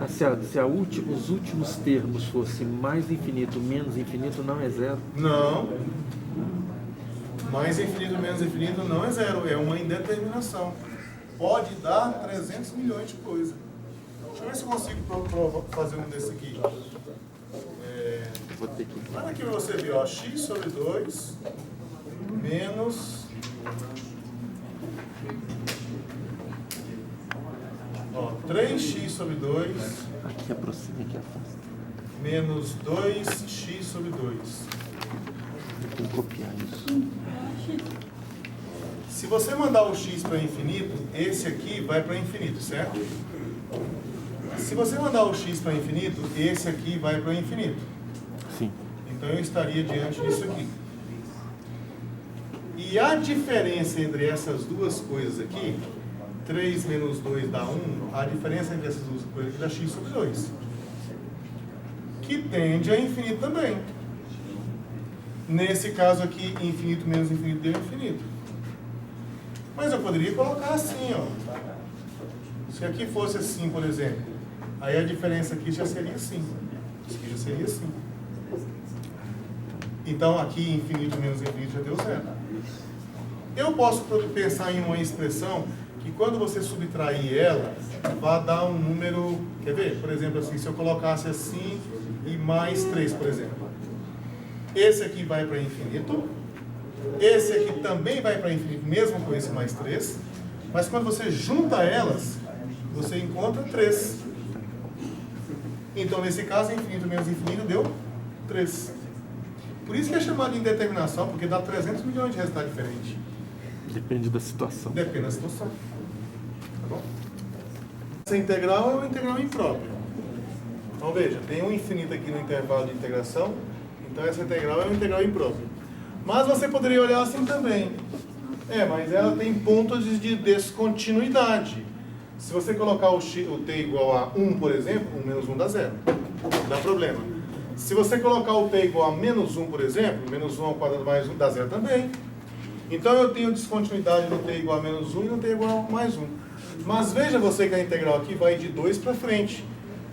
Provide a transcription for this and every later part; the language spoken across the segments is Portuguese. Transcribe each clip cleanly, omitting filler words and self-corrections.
Os últimos termos fossem mais infinito, menos infinito, não é zero? Não. Mais infinito, menos infinito não é zero. É uma indeterminação. Pode dar 300 milhões de coisas. Deixa eu ver se eu consigo fazer um desse aqui. Vou ter que... Olha aqui para você ver, ó, x sobre 2 menos... Ó, 3x sobre 2 Aqui aproxima, aqui afasta. menos 2x sobre 2. Eu tenho que copiar isso. Se você mandar o x para infinito, esse aqui vai para infinito, certo? Se você mandar o x para infinito, esse aqui vai para infinito. Sim. Então eu estaria diante disso aqui. E a diferença entre essas duas coisas aqui, 3 menos 2 dá 1, a diferença entre essas duas coisas aqui dá x sobre 2. Que tende a infinito também. Nesse caso aqui, infinito menos infinito deu infinito. Mas eu poderia colocar assim, ó. Se aqui fosse assim, por exemplo, aí a diferença aqui já seria assim. Isso aqui já seria assim. Então aqui infinito menos infinito já deu zero. Eu posso pensar em uma expressão que quando você subtrair ela, vai dar um número... Quer ver? Por exemplo, assim, se eu colocasse assim e mais 3, por exemplo. Esse aqui vai para infinito. Esse aqui também vai para infinito, mesmo com esse mais 3. Mas quando você junta elas, você encontra 3. Então, nesse caso, infinito menos infinito deu 3. Por isso que é chamado de indeterminação, porque dá 300 milhões de resultados diferentes. Depende da situação. Depende da situação. Tá bom? Essa integral é uma integral imprópria. Então, veja, tem um infinito aqui no intervalo de integração. Então, essa integral é uma integral imprópria. Mas você poderia olhar assim também. Mas ela tem pontos de descontinuidade. Se você colocar o t igual a 1, por exemplo, 1 menos 1 dá 0. Não dá problema. Se você colocar o t igual a menos 1, por exemplo, menos 1 ao quadrado mais 1 dá 0 também. Então eu tenho descontinuidade no t igual a menos 1 e no t igual a mais 1. Mas veja você que a integral aqui vai de 2 para frente.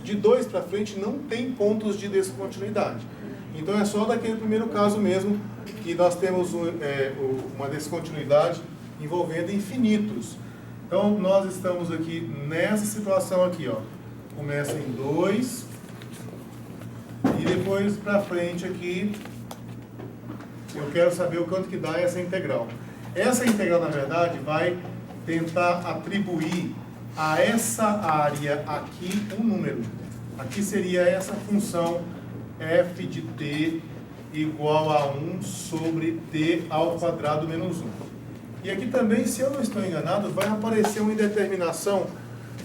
De 2 para frente não tem pontos de descontinuidade. Então é só daquele primeiro caso mesmo que nós temos uma descontinuidade envolvendo infinitos. Então nós estamos aqui nessa situação aqui, ó. Começa em 2 e depois para frente aqui eu quero saber o quanto que dá essa integral. Essa integral, na verdade, vai tentar atribuir a essa área aqui um número. Aqui seria essa função f de t igual a 1 sobre t ao quadrado menos 1. E aqui também, se eu não estou enganado, vai aparecer uma indeterminação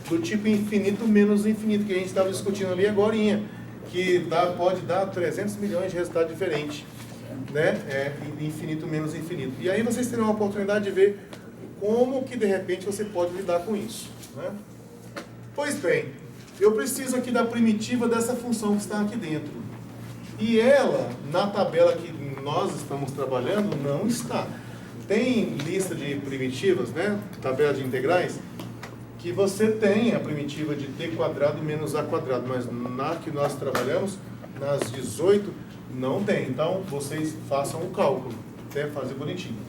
do tipo infinito menos infinito, que a gente estava discutindo ali agorinha, que pode dar 300 milhões de resultados diferentes, né? Infinito menos infinito. E aí vocês terão a oportunidade de ver como que de repente você pode lidar com isso, né? Pois bem, eu preciso aqui da primitiva dessa função que está aqui dentro. E ela, na tabela que nós estamos trabalhando, não está. Tem lista de primitivas, né? Tabela de integrais, que você tem a primitiva de t quadrado menos a quadrado, mas na que nós trabalhamos, nas 18, não tem. Então, vocês façam o cálculo, até fazer bonitinho.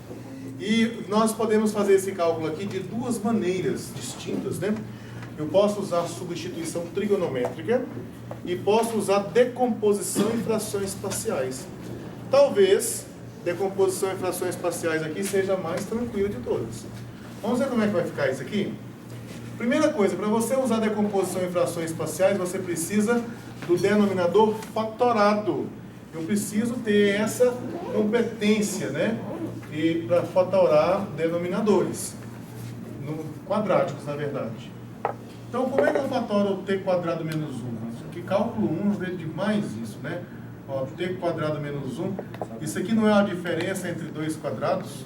E nós podemos fazer esse cálculo aqui de duas maneiras distintas, né? Eu posso usar substituição trigonométrica e posso usar decomposição em frações parciais. Talvez decomposição em frações parciais aqui seja a mais tranquila de todas. Vamos ver como é que vai ficar isso aqui? Primeira coisa, para você usar decomposição em frações parciais, você precisa do denominador fatorado. Eu preciso ter essa competência, né? E para fatorar denominadores, quadráticos, na verdade. Então, como é que eu fatoro o t quadrado menos 1? Isso aqui, cálculo 1, não vejo demais isso, né? Ó, t quadrado menos 1. Isso aqui não é a diferença entre dois quadrados?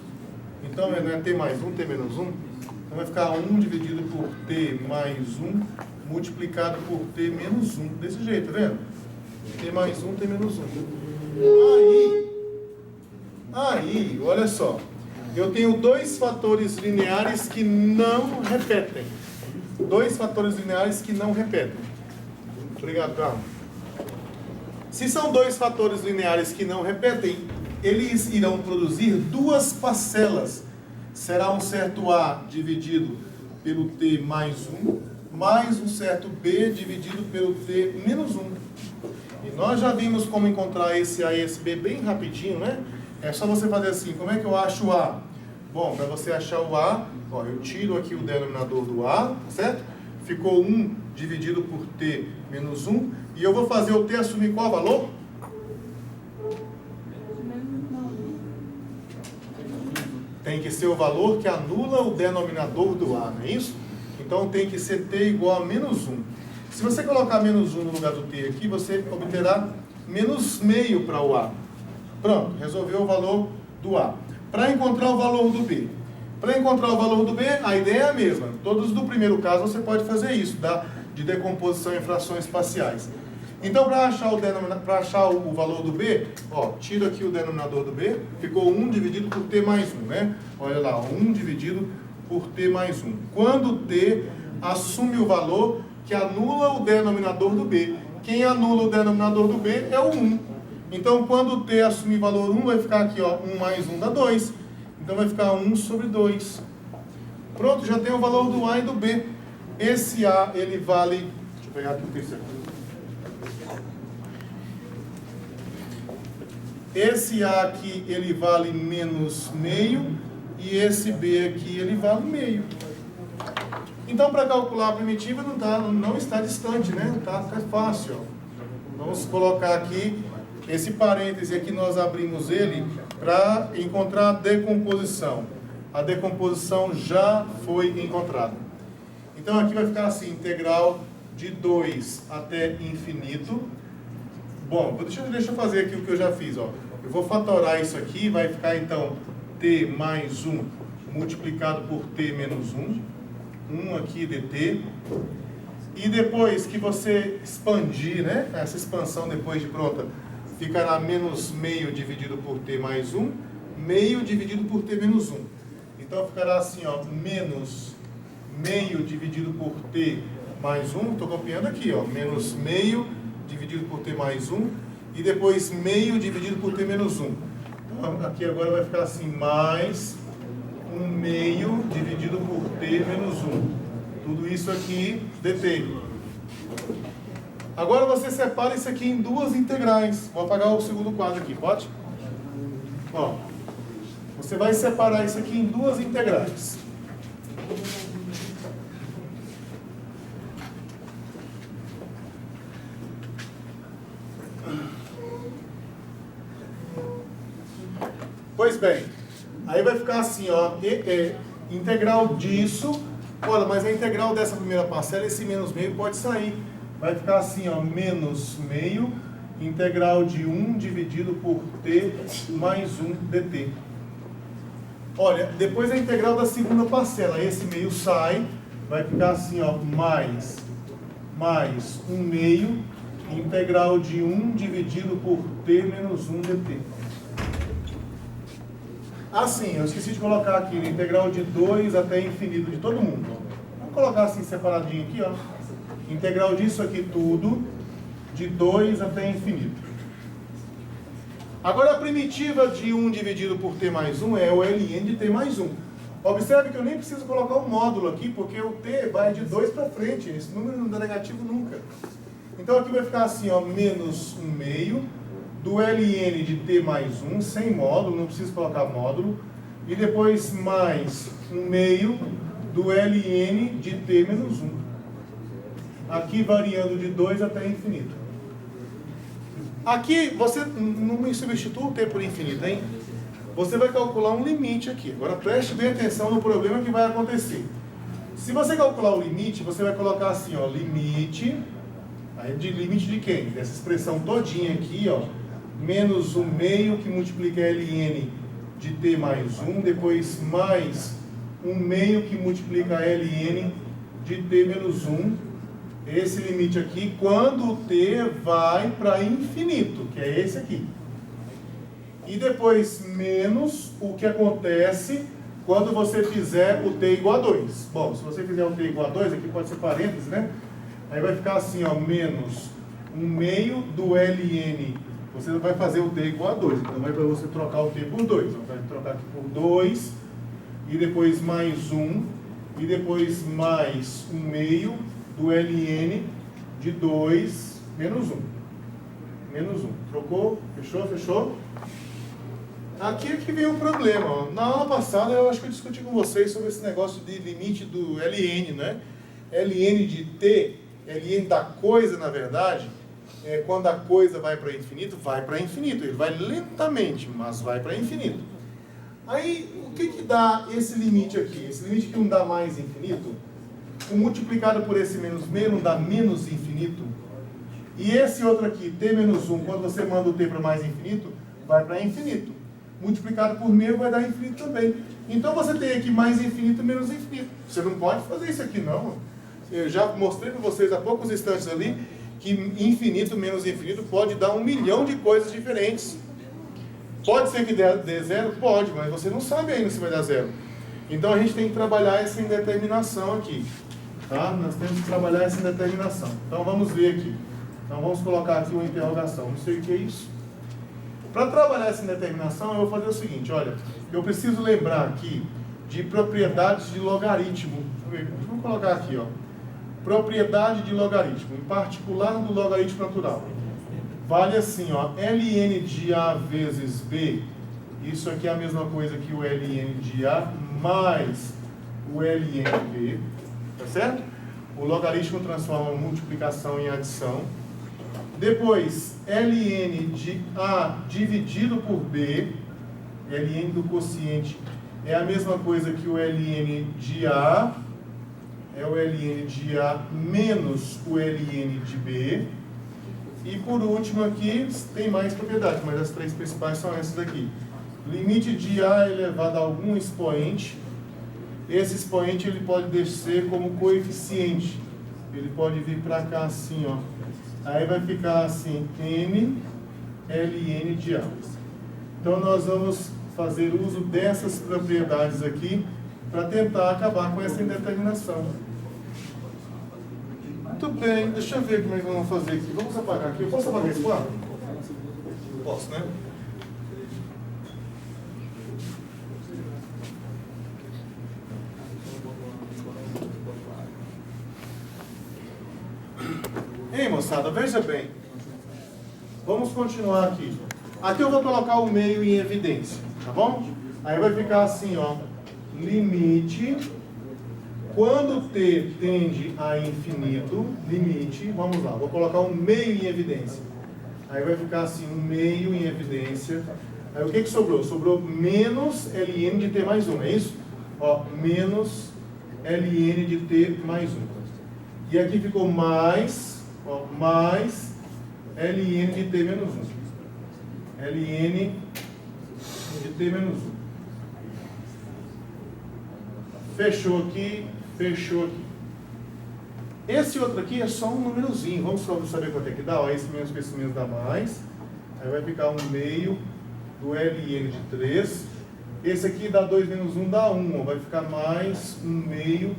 Então, não é t mais 1, t menos 1? Então, vai ficar 1 dividido por t mais 1, multiplicado por t menos 1. Desse jeito, tá vendo? T mais 1, t menos 1. Aí, olha só. Eu tenho dois fatores lineares que não repetem. Dois fatores lineares que não repetem. Obrigado, Carlos. Se são dois fatores lineares que não repetem, eles irão produzir duas parcelas. Será um certo A dividido pelo T mais 1, mais um certo B dividido pelo T menos 1. E nós já vimos como encontrar esse A e esse B bem rapidinho, né? É só você fazer assim, como é que eu acho o A? Bom, para você achar o A, ó, eu tiro aqui o denominador do A, certo? Ficou 1 dividido por T menos 1. E eu vou fazer o T assumir qual valor? Tem que ser o valor que anula o denominador do A, não é isso? Então tem que ser T igual a menos 1. Se você colocar menos 1 no lugar do T aqui, você obterá menos meio para o A. Pronto, resolveu o valor do A. Para encontrar o valor do B. Para encontrar o valor do B, a ideia é a mesma. Todos do primeiro caso você pode fazer isso, de decomposição em frações parciais. Então, para achar o valor do B, ó, tiro aqui o denominador do B, ficou 1 dividido por T mais 1, né? Olha lá, 1 dividido por T mais 1. Quando T assume o valor que anula o denominador do B. Quem anula o denominador do B é o 1. Então, quando T assumir valor 1, vai ficar aqui, ó, 1 mais 1 dá 2. Então, vai ficar 1 sobre 2. Pronto, já tem o valor do A e do B. Esse A, ele vale... Deixa eu pegar aqui o terceiro. Esse A aqui, ele vale menos meio, e esse B aqui, ele vale meio. Então, para calcular a primitiva, não está distante, né? Tá fácil. Ó. Vamos colocar aqui, esse parêntese aqui, nós abrimos ele para encontrar a decomposição. A decomposição já foi encontrada. Então, aqui vai ficar assim, integral de 2 até infinito. Bom, deixa eu fazer aqui o que eu já fiz, ó. Eu vou fatorar isso aqui, vai ficar então T mais 1 multiplicado por T menos 1. 1 aqui dt. E depois que você expandir, né? Essa expansão depois de pronta, ficará menos meio dividido por T mais 1, meio dividido por T menos 1. Então ficará assim, ó, menos meio dividido por T mais 1. Estou copiando aqui, ó, menos meio dividido por T mais 1, e depois meio dividido por T menos 1. Então, aqui agora vai ficar assim, mais 1 meio dividido por T menos 1. Tudo isso aqui, dt. Agora você separa isso aqui em duas integrais. Vou apagar o segundo quadro aqui, pode? Ó, você vai separar isso aqui em duas integrais. Pois bem, aí vai ficar assim, ó, integral disso, olha, mas a integral dessa primeira parcela, esse menos meio pode sair. Vai ficar assim, ó, menos meio, integral de 1 dividido por t mais 1 dt. Olha, depois a integral da segunda parcela, esse meio sai, vai ficar assim, ó, mais 1 meio, integral de 1 dividido por t menos 1 dt. Assim, eu esqueci de colocar aqui a integral de 2 até infinito de todo mundo. Vamos colocar assim separadinho aqui, ó. Integral disso aqui tudo, de 2 até infinito. Agora a primitiva de 1 dividido por t mais 1 é o ln de t mais 1. Observe que eu nem preciso colocar um módulo aqui, porque o t vai de 2 para frente. Esse número não dá negativo nunca. Então aqui vai ficar assim, ó, menos 1 meio do ln de t mais 1, sem módulo, não preciso colocar módulo. E depois mais 1 meio do ln de t menos 1. Aqui variando de 2 até infinito. Aqui você não me substitua o t por infinito, hein? Você vai calcular um limite aqui. Agora preste bem atenção no problema que vai acontecer. Se você calcular o limite, você vai colocar assim, ó, limite, aí limite de quem? Dessa expressão todinha aqui, ó, menos 1 meio que multiplica ln de t mais 1, depois mais 1 meio que multiplica ln de t menos 1. Esse limite aqui, quando o t vai para infinito, que é esse aqui. E depois menos o que acontece quando você fizer o t igual a 2. Bom, se você fizer o t igual a 2, aqui pode ser parênteses, né? Aí vai ficar assim, ó, menos 1 meio do ln. Você vai fazer o t igual a 2. Então vai para você trocar o t por 2. Então vai trocar aqui por 2, e depois mais 1, e depois mais 1 meio do ln de 2 menos 1. Menos 1. Trocou? Fechou? Fechou? Aqui é que vem o problema. Ó. Na aula passada eu acho que eu discuti com vocês sobre esse negócio de limite do ln, né? ln de t, ln da coisa, na verdade, é quando a coisa vai para infinito, vai para infinito. Ele vai lentamente, mas vai para infinito. Aí, o que dá esse limite aqui? Esse limite que não dá mais infinito, o multiplicado por esse menos menos dá menos infinito. E esse outro aqui, t menos 1, quando você manda o t para mais infinito, vai para infinito. Multiplicado por meio vai dar infinito também. Então você tem aqui mais infinito menos infinito. Você não pode fazer isso aqui não. Eu já mostrei para vocês há poucos instantes ali que infinito menos infinito pode dar 1 milhão de coisas diferentes. Pode ser que dê zero? Pode, mas você não sabe ainda se vai dar zero. Então a gente tem que trabalhar essa indeterminação aqui. Tá? Nós temos que trabalhar essa indeterminação. Então vamos ver aqui. Então vamos colocar aqui uma interrogação. Não sei o que é isso. Para trabalhar essa indeterminação, eu vou fazer o seguinte, olha, eu preciso lembrar aqui de propriedades de logaritmo. Vamos colocar aqui, ó. Propriedade de logaritmo, em particular do logaritmo natural. Vale assim, ó, ln de A vezes B, isso aqui é a mesma coisa que o ln de A mais o ln de B, tá certo? O logaritmo transforma multiplicação em adição. Depois, ln de A dividido por B, ln do quociente é a mesma coisa que o ln de A, é o ln de A menos o ln de B. E por último aqui, tem mais propriedades, mas as três principais são essas aqui. Limite de A elevado a algum expoente. Esse expoente ele pode descer como coeficiente. Ele pode vir para cá assim, ó. Aí vai ficar assim, n ln de A. Então nós vamos fazer uso dessas propriedades aqui para tentar acabar com essa indeterminação. Muito bem, deixa eu ver como é que vamos fazer aqui. Vamos apagar aqui. Eu posso apagar esse quadro? Posso, né? Ei, moçada, veja bem. Vamos continuar aqui. Aqui eu vou colocar o meio em evidência, tá bom? Aí vai ficar assim, ó. Limite, quando t tende a infinito, limite, vamos lá, vou colocar um meio em evidência. Aí vai ficar assim, um meio em evidência. Aí o que sobrou? Sobrou menos ln de t mais 1, não é isso? Ó, menos ln de t mais 1. E aqui ficou mais, ó, mais ln de t menos 1. ln de t menos 1. Fechou aqui, fechou aqui. Esse outro aqui é só um númerozinho. Vamos só saber quanto é que dá. Ó, esse menos com esse menos dá mais. Aí vai ficar um meio do ln de 3. Esse aqui dá 2 menos 1 dá 1. Ó, vai ficar mais um meio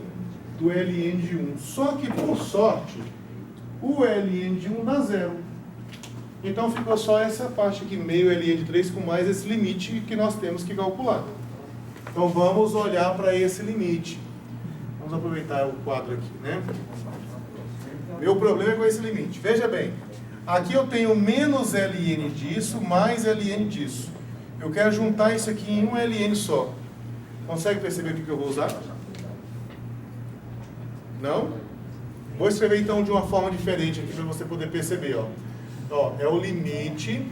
do ln de 1. Só que, por sorte, o ln de 1 dá 0. Então ficou só essa parte aqui, meio ln de 3, com mais esse limite que nós temos que calcular. Então vamos olhar para esse limite. Vamos aproveitar o quadro aqui, né? Meu problema é com esse limite. Veja bem, aqui eu tenho menos ln disso, mais ln disso. Eu quero juntar isso aqui em um ln só. Consegue perceber o que eu vou usar? Não? Vou escrever então de uma forma diferente aqui para você poder perceber, ó. Ó, é o limite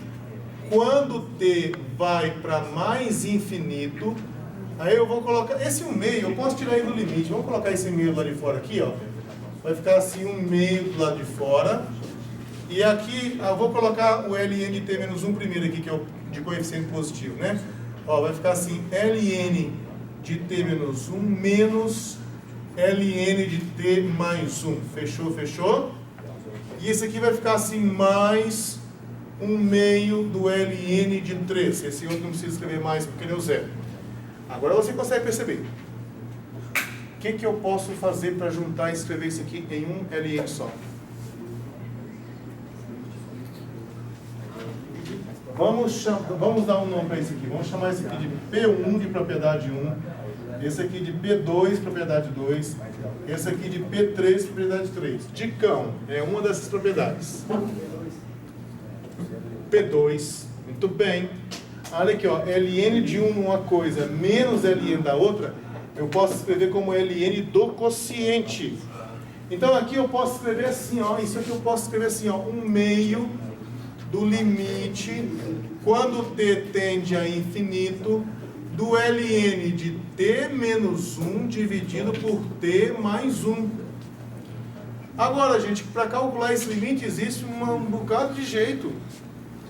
quando t vai para mais infinito. Aí eu vou colocar esse 1 meio, eu posso tirar ele do limite. Vamos colocar esse meio do lado de fora aqui, ó. Vai ficar assim 1 meio do lado de fora. E aqui eu vou colocar o ln de t menos 1 primeiro aqui, que é o de coeficiente positivo, né? Ó, vai ficar assim ln de t menos 1 menos ln de t mais 1. Fechou, fechou? E esse aqui vai ficar assim mais 1 meio do ln de 3. Esse outro não precisa escrever mais porque deu 0. Agora você consegue perceber. O que eu posso fazer para juntar e escrever isso aqui em um ln só? Vamos dar um nome para isso aqui. Vamos chamar esse aqui de P1 de propriedade 1. Esse aqui de P2, propriedade 2. Esse aqui de P3, propriedade 3. De cão é uma dessas propriedades. P2. Muito bem. Olha aqui, ó. Ln de uma coisa menos Ln da outra, eu posso escrever como Ln do quociente. Então aqui eu posso escrever assim, ó. Isso aqui eu posso escrever assim, ó. 1/2 do limite, quando t tende a infinito, do ln de t menos 1 dividido por t mais 1. Agora, gente, para calcular esse limite existe um bocado de jeito.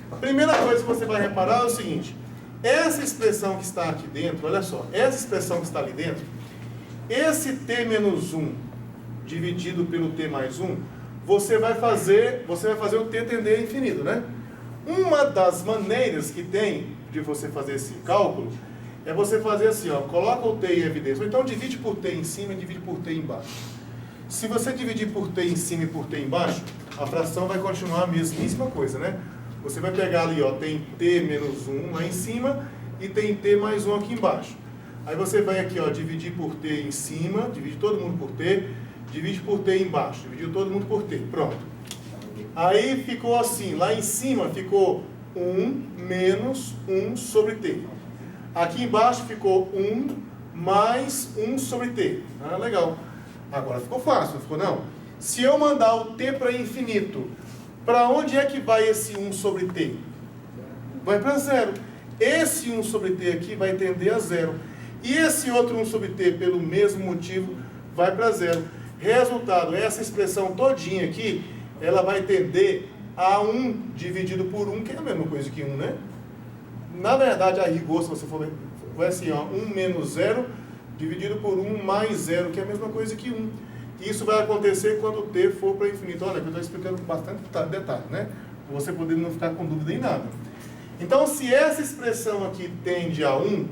A primeira coisa que você vai reparar é o seguinte: essa expressão que está aqui dentro, olha só, essa expressão que está ali dentro, esse t menos 1 dividido pelo t mais 1, você vai fazer o t tender a infinito, né? Uma das maneiras que tem de você fazer esse cálculo é você fazer assim, ó, coloca o t em evidência, ou então divide por t em cima e divide por t embaixo. Se você dividir por t em cima e por t embaixo, a fração vai continuar a mesmíssima coisa, né? Você vai pegar ali, ó, tem t menos 1 lá em cima e tem t mais 1 aqui embaixo. Aí você vai aqui, ó, dividir por t em cima, divide todo mundo por t, divide por t embaixo, dividiu todo mundo por t, pronto. Aí ficou assim, lá em cima ficou 1 menos 1 sobre t. Aqui embaixo ficou 1 mais 1 sobre t. Ah, legal. Agora ficou fácil, não ficou não? Se eu mandar o t para infinito, para onde é que vai esse 1 sobre t? Vai para zero. Esse 1 sobre t aqui vai tender a zero. E esse outro 1 sobre t, pelo mesmo motivo, vai para zero. Resultado, essa expressão todinha aqui, ela vai tender a 1 dividido por 1, que é a mesma coisa que 1, né? Na verdade, a rigor, se você for ver, vai assim, ó, 1 menos 0 dividido por 1 mais 0, que é a mesma coisa que 1. E isso vai acontecer quando o t for para infinito. Olha, que eu estou explicando com bastante detalhe, né? Para você poder não ficar com dúvida em nada. Então, se essa expressão aqui tende a 1,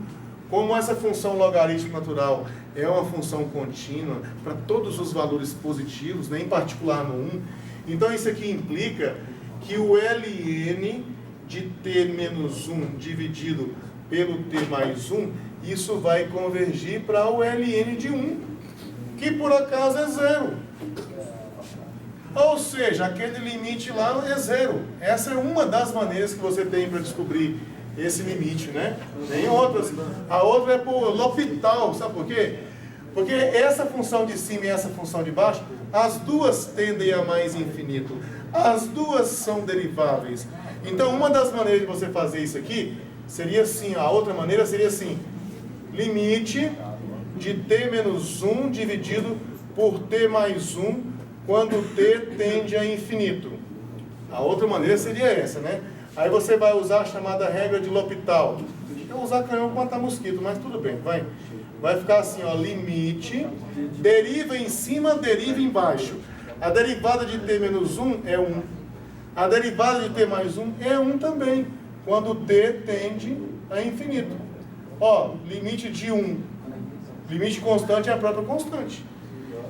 como essa função logarítmica natural é uma função contínua para todos os valores positivos, né, em particular no 1, então isso aqui implica que o ln de t menos 1 dividido pelo t mais 1, isso vai convergir para o ln de 1, que por acaso é 0. Ou seja, aquele limite lá é 0. Essa é uma das maneiras que você tem para descobrir esse limite, né? Tem outras. A outra é por L'Hopital, sabe por quê? Porque essa função de cima e essa função de baixo, as duas tendem a mais infinito. As duas são deriváveis. Então, uma das maneiras de você fazer isso aqui seria assim, a outra maneira seria assim: limite de t menos 1 dividido por t mais 1 quando t tende a infinito. A outra maneira seria essa, né? Aí você vai usar a chamada regra de L'Hopital. Eu vou usar canhão para matar mosquito, mas tudo bem, vai. Vai ficar assim, ó, limite, deriva em cima, deriva embaixo. A derivada de t menos 1 é 1. A derivada de t mais 1 é 1 também, quando t tende a infinito. Ó, limite de 1. Limite constante é a própria constante.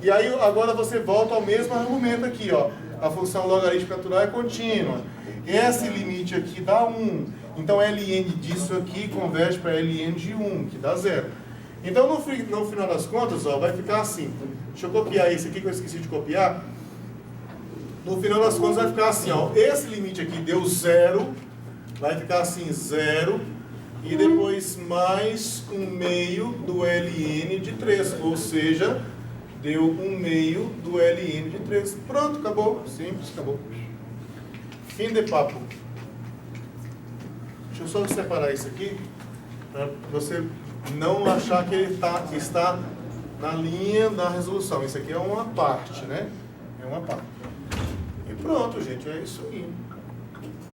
E aí agora você volta ao mesmo argumento aqui, ó. A função logarítmica natural é contínua. Esse limite aqui dá 1. Então ln disso aqui converge para ln de 1, que dá 0. Então no final das contas, ó, vai ficar assim. Deixa eu copiar esse aqui que eu esqueci de copiar. No final das contas vai ficar assim, ó. Esse limite aqui deu 0. Vai ficar assim, 0. E depois mais 1/2 do ln de 3. Ou seja, deu 1/2 do ln de 3. Pronto, acabou. Simples, acabou. Fim de papo. Deixa eu só separar isso aqui, para você não achar que ele está na linha da resolução. Isso aqui é uma parte, né? É uma parte. E pronto, gente, é isso aí.